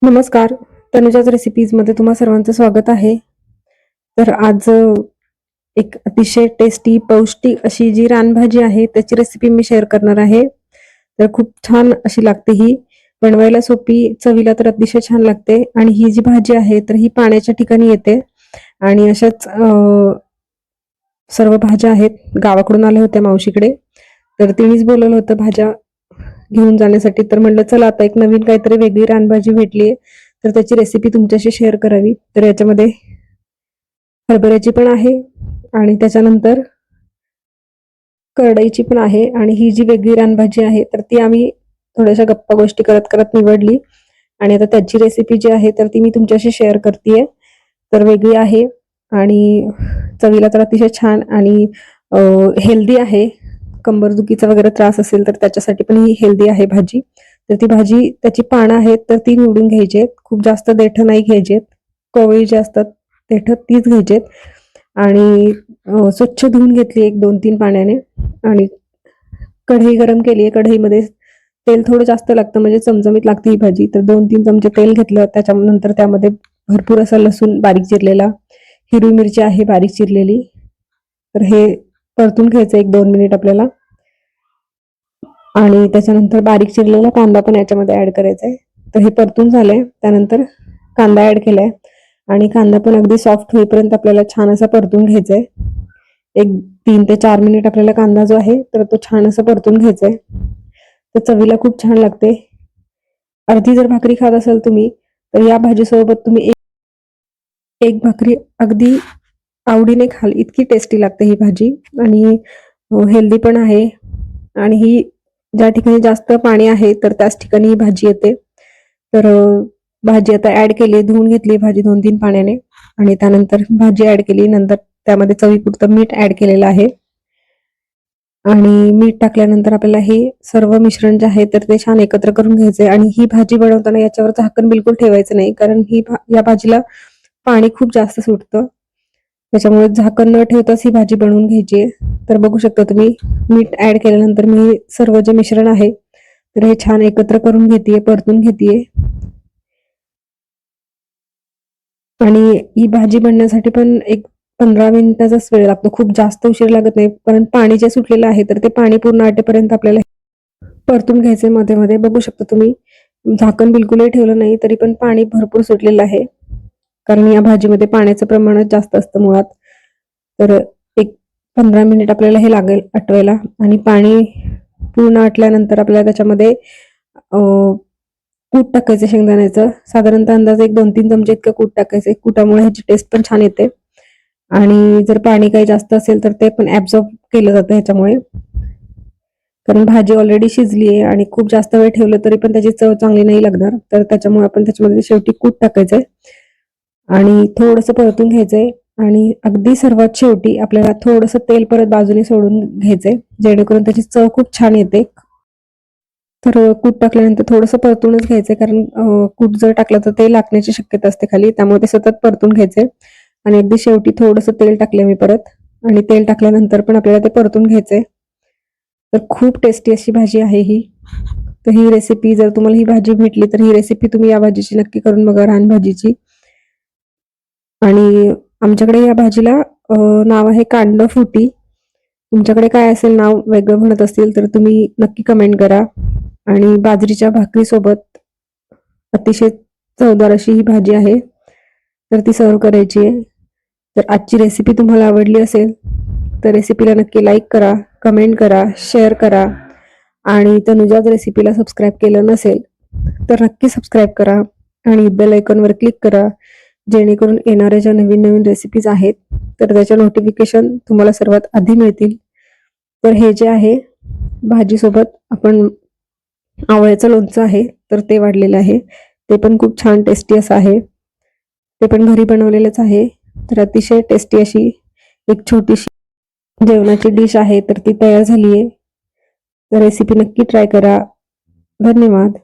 नमस्कार. तनुजाच रेसिपीजमध्ये तुम्हा सर्वांचं स्वागत आहे. तर आज एक अतिशय टेस्टी, पौष्टिक अशी जी रानभाजी आहे त्याची रेसिपी मी शेअर करणार आहे. तर खूप छान अशी लागते ही. बनवायला सोपी, चवीला तर अतिशय छान लागते आणि ही जी भाजी आहे तर ही पाण्याच्या ठिकाणी येते आणि अशाच सर्व भाज्या आहेत. गावाकडून आल्या होत्या मावशीकडे. तर तिनेच बोलवलं होतं भाज्या घेऊन जाण्यासाठी. तर म्हटलं चला आता एक नवीन काहीतरी वेगळी रानभाजी भेटलीये तर त्याची रेसिपी तुमच्याशी शेअर करावी. तर याच्यामध्ये हरभऱ्याची पण आहे आणि त्याच्यानंतर करडईची पण आहे आणि ही जी वेगळी रानभाजी आहे तर ती आम्ही थोड्याशा गप्पा गोष्टी करत करत निवडली आणि आता त्याची रेसिपी जी आहे तर ती मी तुमच्याशी शेअर करतेय. तर वेगळी आहे आणि चवीला तर अतिशय छान आणि हेल्दी आहे. कंबरदुखीचा वगैरे त्रास असेल तर त्याच्यासाठी पण ही हेल्दी आहे भाजी. तर ती भाजी त्याची पानं आहेत तर ती निवडून घ्यायची आहेत. खूप जास्त देठ नाही घ्यायची आहेत. कोवळी जी असतात देठ तीच घ्यायची आहेत आणि स्वच्छ धुवून घेतली एक 2-3 पाण्याने आणि कढई गरम केली आहे. कढईमध्ये तेल थोडं जास्त लागतं म्हणजे चमचमीत लागते ही भाजी. तर 2-3 चमचे तेल घेतलं. त्याच्यानंतर त्यामध्ये भरपूर असा लसूण बारीक चिरलेला, हिरवी मिरची आहे बारीक चिरलेली. तर हे परतून घ्यायचं 1-2 मिनिट आपल्याला आणि त्याच्यानंतर बारीक चिरलेला कांदा पण याच्यामध्ये ऍड करायचा आहे. तर हे परतून झालंय. त्यानंतर कांदा ऍड केलाय आणि कांदा पण अगदी सॉफ्ट होईपर्यंत आपल्याला छान असा परतून घ्यायचा आहे. एक 3 ते 4 मिनिट आपल्याला कांदा जो आहे तर तो छान असा परतून घ्यायचा आहे. तर चवीला खूप छान लागते. अर्धी जर भाकरी खात असाल तुम्ही तर या भाजीसोबत तुम्ही एक भाकरी अगदी आवडीने खाल, इतकी टेस्टी लागते ही भाजी आणि हेल्दी पण आहे आणि ही ज्या ठिकाणी जास्त पाणी आहे तर त्याच ठिकाणी ही भाजी येते. तर भाजी आता ऍड केली, धुवून घेतली भाजी 2-3 पाण्याने आणि त्यानंतर भाजी ऍड केली. नंतर त्यामध्ये चवीपुरतं मीठ ऍड केलेलं आहे आणि मीठ टाकल्यानंतर आपल्याला हे सर्व मिश्रण जे आहे तर ते छान एकत्र करून घ्यायचंय आणि ही भाजी बनवताना याच्यावर झाकण बिलकुल ठेवायचं नाही कारण या भाजीला पाणी खूप जास्त सुटतं. त्याच्यामुळे झाकण न ठेवताच ही भाजी बनवून घ्यायची. तर बघू शकता तुम्ही मीठ ऍड केल्यानंतर मी सर्व जे मिश्रण आहे तर हे छान एकत्र करून घेतेय, परतून घेतेय आणि ही भाजी बनण्यासाठी पण एक 15 मिनिटाचाच वेळ लागतो. खूप जास्त उशीर लागत नाही कारण पाणी जे सुटलेलं आहे तर ते पाणी पूर्ण आटेपर्यंत आपल्याला परतून घ्यायचे. मध्ये मध्ये बघू शकता तुम्ही झाकण बिलकुलही ठेवलं नाही तरी पण पाणी भरपूर सुटलेलं आहे कारण या भाजीमध्ये पाण्याचं प्रमाणच जास्त असतं मुळात. तर एक 15 मिनिट आपल्याला हे लागेल आटवायला आणि पाणी पूर्ण आटल्यानंतर आपल्याला त्याच्यामध्ये कूट टाकायचं शेंगदाण्याचं. साधारणतः अंदाजे एक 2-3 चमचे इतकं कूट टाकायचं. कुटामुळे ह्याची टेस्ट पण छान येते आणि जर पाणी काही जास्त असेल तर ते पण ऍब्झॉर्ब केलं जातं ह्याच्यामुळे कारण भाजी ऑलरेडी शिजली आहे आणि खूप जास्त वेळ ठेवलं तरी पण त्याची चव चांगली नाही लागणार. तर त्याच्यामुळे आपण त्याच्यामध्ये शेवटी कूट टाकायचंय आणि थोडंसं परतून घ्यायचंय आणि अगदी सर्वात शेवटी आपल्याला थोडंसं तेल परत बाजूने सोडून घ्यायचंय जेणेकरून त्याची चव खूप छान येते. तर कूट टाकल्यानंतर थोडंसं परतूनच घ्यायचंय कारण कूट जर टाकलं तर ते लागण्याची शक्यता असते खाली, त्यामुळे ते सतत परतून घ्यायचंय आणि अगदी शेवटी थोडंसं तेल टाकलंय मी परत आणि तेल टाकल्यानंतर पण आपल्याला ते परतून घ्यायचंय. तर खूप टेस्टी अशी भाजी आहे ही. तर ही रेसिपी जर तुम्हाला ही भाजी भेटली तर ही रेसिपी तुम्ही या भाजीची नक्की करून बघा, रानभाजीची. आणि आमच्याकडे या भाजीला नाव आहे कांडफुटी. तुमच्याकडे काय असेल नाव वेगळं म्हणत असतील तर तुम्ही नक्की कमेंट करा. आणि बाजरीच्या भाकरीसोबत अतिशय चवदार अशी ही भाजी आहे. तर ती सर्व करायची आहे. तर आजची रेसिपी तुम्हाला आवडली असेल तर रेसिपीला नक्की लाईक करा, कमेंट करा, शेअर करा आणि तनुजाज रेसिपीला सबस्क्राईब केलं नसेल तर नक्की सबस्क्राईब करा आणि बेल आयकॉनवर क्लिक करा जेणेकरून येणाऱ्या ज्या नवीन नवीन रेसिपीज आहेत तर त्याच्या नोटिफिकेशन तुम्हाला सर्वात आधी मिळतील. तर हे जे आहे भाजीसोबत आपण आवळ्याचं लोणचं आहे तर ते वाढलेलं आहे. ते पण खूप छान टेस्टी असं आहे. ते पण घरी बनवलेलंच आहे. तर अतिशय टेस्टी अशी एक छोटीशी जेवणाची डिश आहे तर ती तयार झाली आहे. तर रेसिपी नक्की ट्राय करा. धन्यवाद.